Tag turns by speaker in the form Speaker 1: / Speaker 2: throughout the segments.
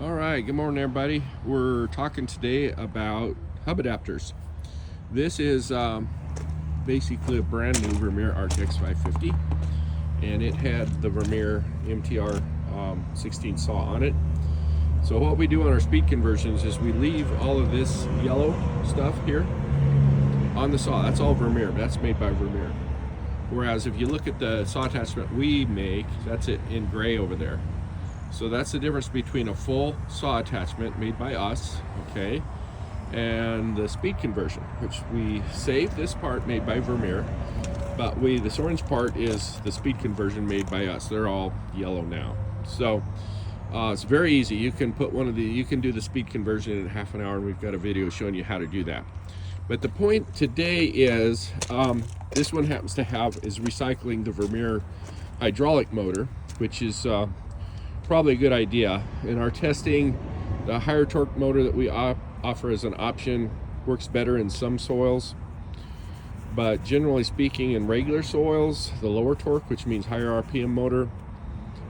Speaker 1: All right, good morning everybody. We're talking today about hub adapters. This is basically a brand new Vermeer RTX 550, and it had the Vermeer MTR 16 saw on it. So what we do on our speed conversions is we leave all of this yellow stuff here on the saw. That's all Vermeer, that's made by Vermeer. Whereas if you look at the saw attachment we make, that's it in gray over there. So that's the difference between a full saw attachment made by us, okay, and the speed conversion, which we save this part made by Vermeer, but this orange part is the speed conversion made by us. They're all yellow now. So it's very easy. You can put you can do the speed conversion in half an hour, and we've got a video showing you how to do that. But the point today is, this one happens to is recycling the Vermeer hydraulic motor, which is probably a good idea. In our testing, the higher torque motor that we offer as an option works better in some soils, but generally speaking, in regular soils, the lower torque, which means higher RPM motor,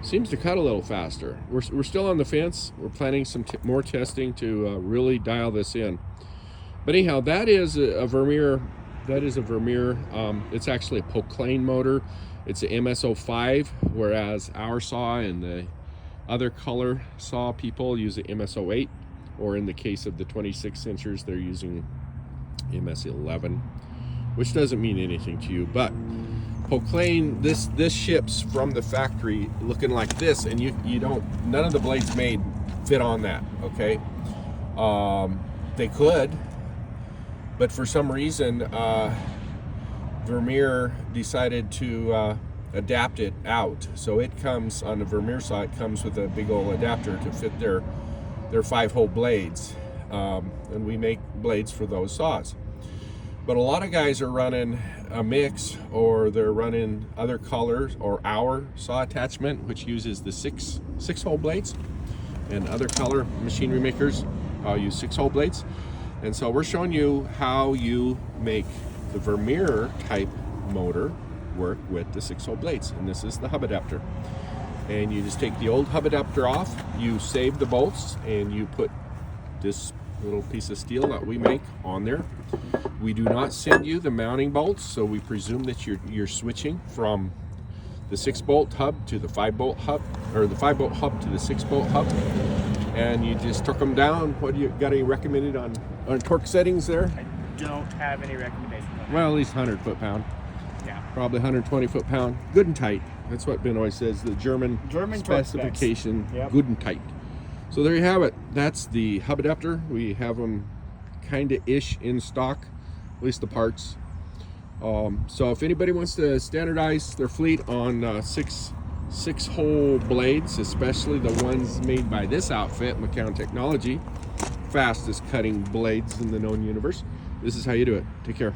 Speaker 1: seems to cut a little faster. We're still on the fence. We're planning some more testing to really dial this in. But anyhow, that is a Vermeer. It's actually a Proclane motor. It's an MSO5, whereas our saw and the other color saw people use the MSO8, or in the case of the 26 inchers, they're using MS11, which doesn't mean anything to you. But Proclane, this ships from the factory looking like this, and none of the blades made fit on that, okay? They could, but for some reason, Vermeer decided to adapt it out. So it comes on the Vermeer saw, it comes with a big old adapter to fit their 5-hole blades, and we make blades for those saws. But a lot of guys are running a mix, or they're running other colors, or our saw attachment, which uses the six-hole blades, and other color machinery makers use 6-hole blades. And so we're showing you how you make the Vermeer type motor work with the 6-hole blades, and this is the hub adapter. And you just take the old hub adapter off, you save the bolts, and you put this little piece of steel that we make on there. We do not send you the mounting bolts, so we presume that you're switching from the 6-bolt hub to the 5-bolt hub, or the 5-bolt hub to the 6-bolt hub, and you just torque them down. What do you got? Any recommended on torque settings there?
Speaker 2: I don't have any recommendations on that.
Speaker 1: Well, at least 100 foot-pound.
Speaker 2: Yeah.
Speaker 1: Probably 120 foot-pound. Good and tight. That's what Ben always says. The German specification,
Speaker 2: yep.
Speaker 1: Good and tight. So there you have it. That's the hub adapter. We have them kind of ish in stock, at least the parts. So if anybody wants to standardize their fleet on six-hole blades, especially the ones made by this outfit, McCown Technology, fastest cutting blades in the known universe, this is how you do it. Take care.